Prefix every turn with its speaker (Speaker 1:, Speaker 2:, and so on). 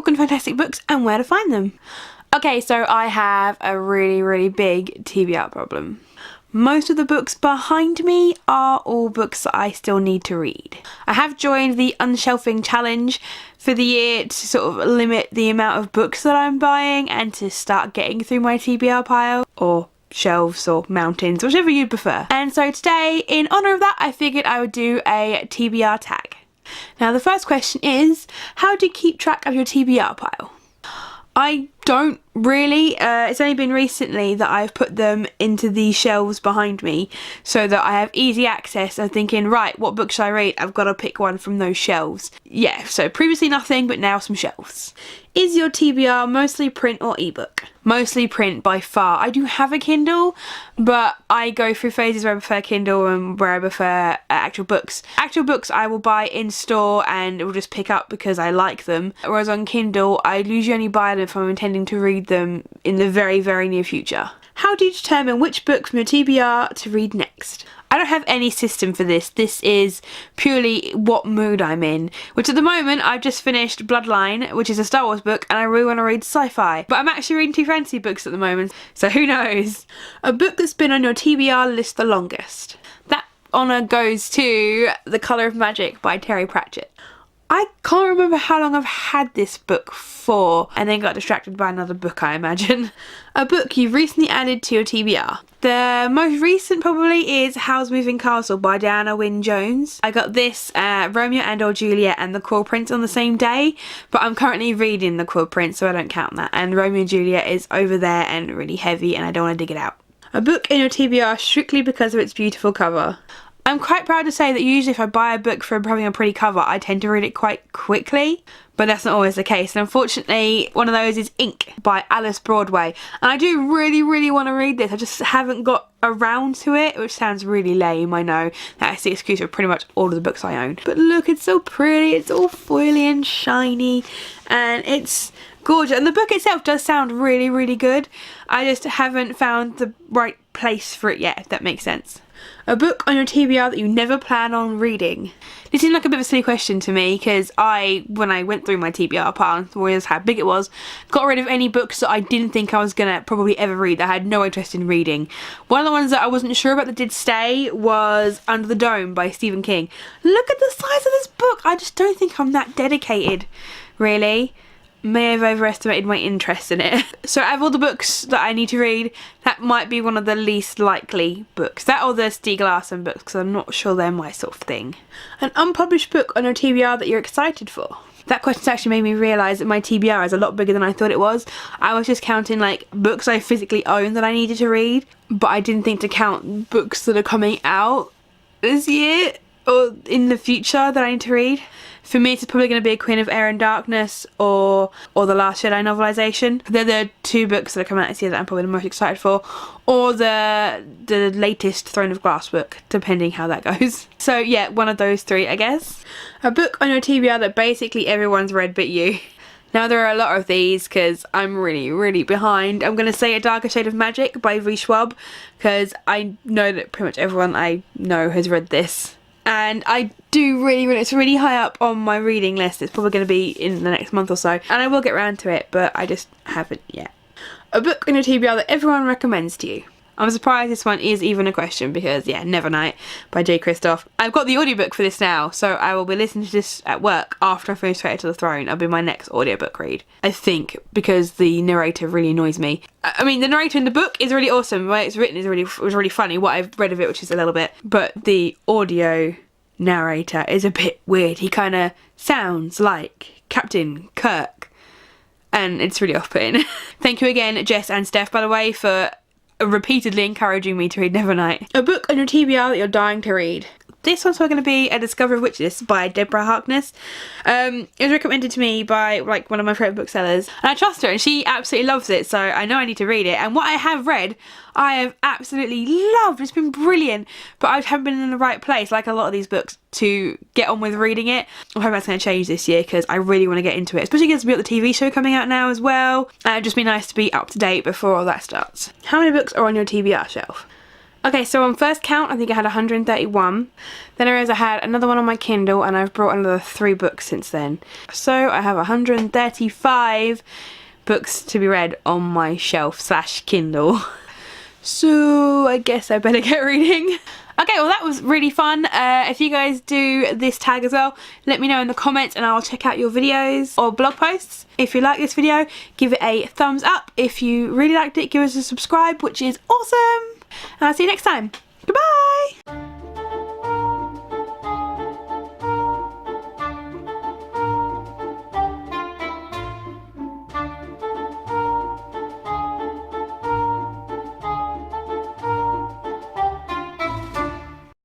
Speaker 1: book on Fantatsic books and where to find them. Okay, so I have a really big TBR problem. Most of the books behind me are all books that I still need to read. I have joined the unshelving challenge for the year to sort of limit the amount of books that I'm buying and to start getting through my TBR pile, or shelves or mountains, whichever you prefer. And so today, in honour of that, I figured I would do a TBR tag. Now the first question is, how do you keep track of your TBR pile? I don't really. It's only been recently that I've put them into these shelves behind me so that I have easy access and thinking, right, what book should I read? I've got to pick one from those shelves. Yeah, so previously nothing, but now some shelves. Is your TBR mostly print or ebook? Mostly print by far. I do have a Kindle, but I go through phases where I prefer Kindle and where I prefer actual books. Actual books I will buy in store and will just pick up because I like them. Whereas on Kindle, I usually only buy them if I'm intending to read them in the very near future. How do you determine which book from your TBR to read next? I don't have any system for this. This is purely what mood I'm in, which at the moment I've just finished Bloodline, which is a Star Wars book, and I really want to read sci-fi. But I'm actually reading 2 fantasy books at the moment, so who knows? A book that's been on your TBR list the longest. That honour goes to The Colour of Magic by Terry Pratchett. I can't remember how long I've had this book for, and then got distracted by another book, I imagine. A book you've recently added to your TBR. The most recent probably is Howl's Moving Castle by Diana Wynne Jones. I got this, Romeo and or Juliet and The Quill Prince on the same day, but I'm currently reading The Quill Prince, so I don't count that. And Romeo and Juliet is over there and really heavy and I don't want to dig it out. A book in your TBR strictly because of its beautiful cover. I'm quite proud to say that usually if I buy a book for having a pretty cover, I tend to read it quite quickly, but that's not always the case. And unfortunately, one of those is Ink by Alice Broadway. And I do really want to read this. I just haven't got around to it, which sounds really lame, I know. That's the excuse for pretty much all of the books I own. But look, it's so pretty. It's all foily and shiny, and it's gorgeous. And the book itself does sound really good. I just haven't found the right place for it yet, if that makes sense. A book on your TBR that you never plan on reading. This seemed like a bit of a silly question to me because when I went through my TBR pile and realised how big it was, got rid of any books that I didn't think I was going to probably ever read, that I had no interest in reading. One of the ones that I wasn't sure about that did stay was Under the Dome by Stephen King. Look at the size of this book! I just don't think I'm that dedicated, really. May have overestimated my interest in it. So out of all the books that I need to read, that might be one of the least likely books. That or the Stieg Larsson books, because I'm not sure they're my sort of thing. An unpublished book on your TBR that you're excited for. That question actually made me realise that my TBR is a lot bigger than I thought it was. I was just counting like books I physically own that I needed to read, but I didn't think to count books that are coming out this year or in the future that I need to read. For me, it's probably going to be A Queen of Air and Darkness or The Last Jedi novelisation. They're the 2 books that are coming out this year that I'm probably the most excited for. Or the latest Throne of Glass book, depending how that goes. So yeah, one of those 3, I guess. A book on your TBR that basically everyone's read but you. Now there are a lot of these because I'm really behind. I'm going to say A Darker Shade of Magic by V. Schwab because I know that pretty much everyone I know has read this. And I do it's really high up on my reading list. It's probably going to be in the next month or so. And I will get around to it, but I just haven't yet. A book on your TBR that everyone recommends to you. I'm surprised this one is even a question because, yeah, Nevernight by J. Kristoff. I've got the audiobook for this now, so I will be listening to this at work after I finish Fate to the Throne. It'll be my next audiobook read, I think, because the narrator really annoys me. I mean, the narrator in the book is really awesome. The way it's written was really funny, what I've read of it, which is a little bit. But the audio narrator is a bit weird. He kind of sounds like Captain Kirk, and it's really off-putting. Thank you again, Jess and Steph, by the way, for repeatedly encouraging me to read Nevernight. A book on your TBR that you're dying to read. This one's going to be A Discovery of Witches by Deborah Harkness. It was recommended to me by like one of my favourite booksellers, and I trust her and she absolutely loves it, so I know I need to read it. And what I have read, I have absolutely loved. It's been brilliant, but I haven't been in the right place, like a lot of these books, to get on with reading it. I hope that's going to change this year because I really want to get into it, especially because we've got the TV show coming out now as well. And it'd just be nice to be up to date before all that starts. How many books are on your TBR shelf? Okay, so on first count, I think I had 131. Then I realised I had another one on my Kindle, and I've brought another 3 books since then. So I have 135 books to be read on my shelf / Kindle. So I guess I better get reading. Okay, well that was really fun. If you guys do this tag as well, let me know in the comments and I'll check out your videos or blog posts. If you like this video, give it a thumbs up. If you really liked it, give us a subscribe, which is awesome. And I'll see you next time. Goodbye!